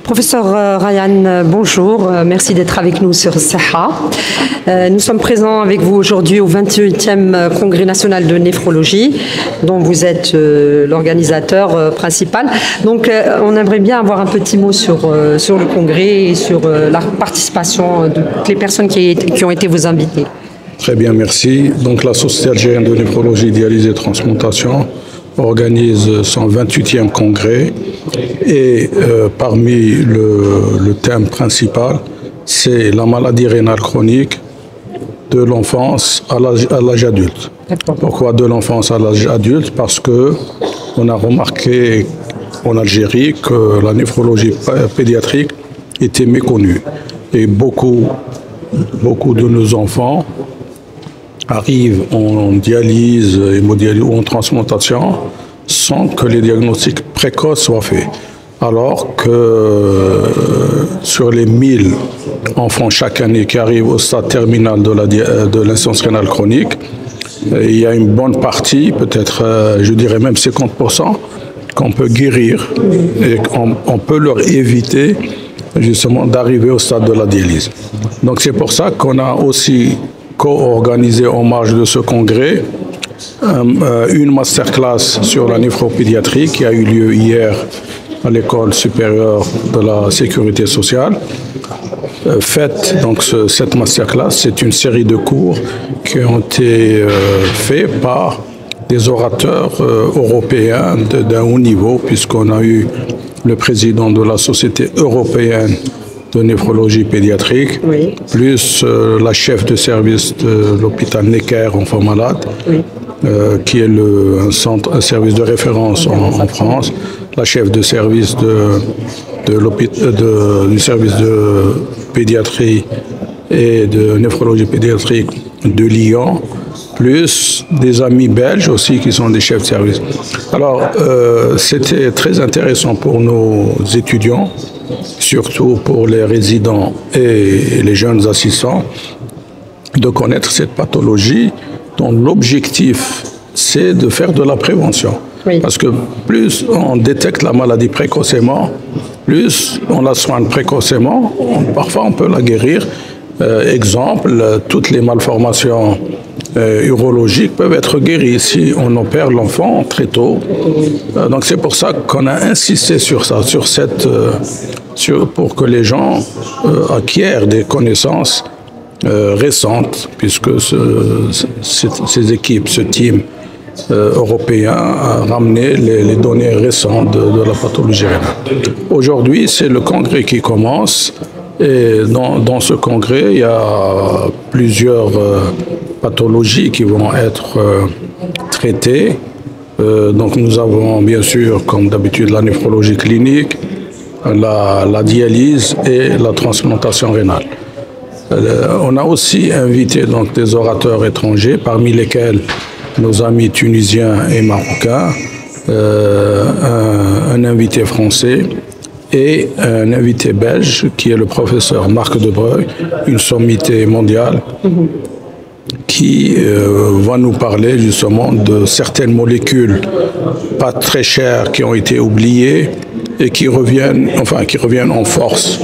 Professeur Ryan, bonjour. Merci d'être avec nous sur Saha. Nous sommes présents avec vous aujourd'hui au 28e Congrès national de néphrologie, dont vous êtes l'organisateur principal. Donc, on aimerait bien avoir un petit mot sur le congrès et sur la participation de toutes les personnes qui ont été vos invités. Très bien, merci. Donc, la Société algérienne de néphrologie, dialyse et transplantation organise son 28e congrès et parmi le thème principal, c'est la maladie rénale chronique de l'enfance à l'âge adulte. Pourquoi de l'enfance à l'âge adulte? Parce que on a remarqué en Algérie que la néphrologie pédiatrique était méconnue et beaucoup de nos enfants arrivent en dialyse, hémodialyse ou en transplantation sans que les diagnostics précoces soient faits. Alors que sur les 1000 enfants chaque année qui arrivent au stade terminal de l'insuffisance rénale chronique, il y a une bonne partie, peut-être je dirais même 50%, qu'on peut guérir et on peut leur éviter justement d'arriver au stade de la dialyse. Donc c'est pour ça qu'on a aussi co-organisé en marge de ce congrès une masterclass sur la néphropédiatrie qui a eu lieu hier à l'École supérieure de la sécurité sociale. Cette masterclass, c'est une série de cours qui ont été faits par des orateurs européens d'un haut niveau, puisqu'on a eu le président de la Société européenne de néphrologie pédiatrique, oui, plus la chef de service de l'hôpital Necker enfants malades, oui, qui est un service de référence en France, la chef de service du service de pédiatrie et de néphrologie pédiatrique de Lyon, plus des amis belges aussi qui sont des chefs de service. Alors, c'était très intéressant pour nos étudiants, surtout pour les résidents et les jeunes assistants, de connaître cette pathologie dont l'objectif, c'est de faire de la prévention. Oui. Parce que plus on détecte la maladie précocement, plus on la soigne précocement, parfois on peut la guérir. Exemple, toutes les malformations urologiques peuvent être guéries si on opère l'enfant très tôt. Donc c'est pour ça qu'on a insisté sur ça, pour que les gens acquièrent des connaissances récentes, puisque ces équipes, ce team européen a ramené les données récentes de la pathologie rénale. Aujourd'hui, c'est le congrès qui commence. Et dans ce congrès, il y a plusieurs pathologies qui vont être traitées. Donc nous avons bien sûr, comme d'habitude, la néphrologie clinique, la dialyse et la transplantation rénale. On a aussi invité donc des orateurs étrangers, parmi lesquels nos amis tunisiens et marocains, un invité français et un invité belge qui est le professeur Marc Debreuil, une sommité mondiale qui va nous parler justement de certaines molécules pas très chères qui ont été oubliées et qui reviennent en force,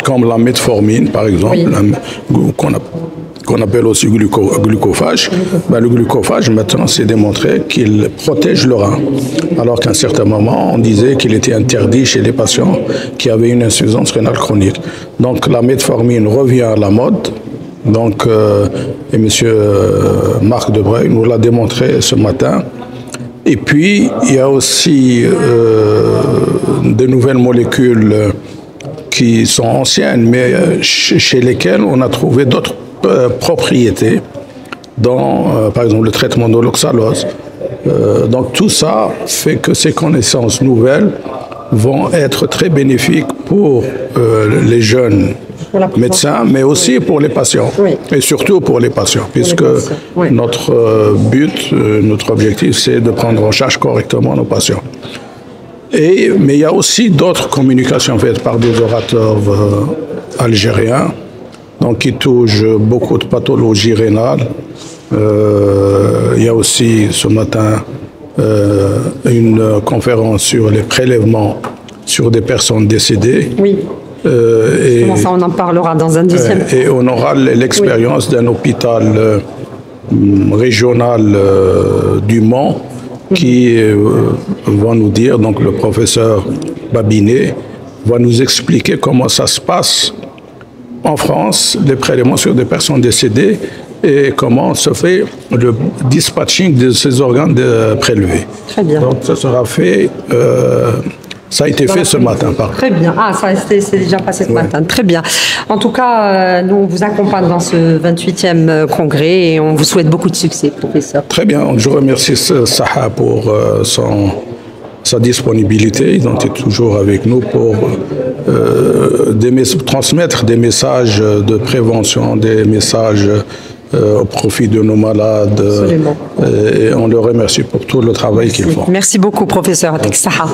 comme la metformine par exemple, oui, qu'on appelle aussi glucophage. Le glucophage, maintenant, c'est démontré qu'il protège le rein, alors qu'à un certain moment, on disait qu'il était interdit chez les patients qui avaient une insuffisance rénale chronique. Donc la metformine revient à la mode. Donc, et M. Marc Debreuil nous l'a démontré ce matin. Et puis, il y a aussi de nouvelles molécules qui sont anciennes, mais chez lesquelles on a trouvé d'autres propriétés, dans, par exemple, le traitement de l'oxalose. Donc tout ça fait que ces connaissances nouvelles vont être très bénéfiques pour les jeunes médecins, mais aussi pour les patients, oui, et surtout pour les patients, puisque oui, notre but, notre objectif, c'est de prendre en charge correctement nos patients. Mais il y a aussi d'autres communications faites par des orateurs algériens, donc qui touchent beaucoup de pathologies rénales. Il y a aussi ce matin une conférence sur les prélèvements sur des personnes décédées. Oui. Comment ça, on en parlera dans un deuxième. Et on aura l'expérience d'un hôpital régional du Mans qui va nous dire, donc le professeur Babinet va nous expliquer comment ça se passe en France, les prélèvements sur des personnes décédées et comment se fait le dispatching de ces organes prélevés. Très bien. Donc ça sera fait, ça a été fait ce matin. Très bien. Ah, ça c'est déjà passé ce matin. Très bien. En tout cas, nous on vous accompagne dans ce 28e congrès et on vous souhaite beaucoup de succès, professeur. Très bien. Je remercie Saha pour sa disponibilité. Ils ont été toujours avec nous pour transmettre des messages de prévention, des messages au profit de nos malades. Absolument. Et on les remercie pour tout le travail qu'ils font. Merci beaucoup, professeur Atek Saha.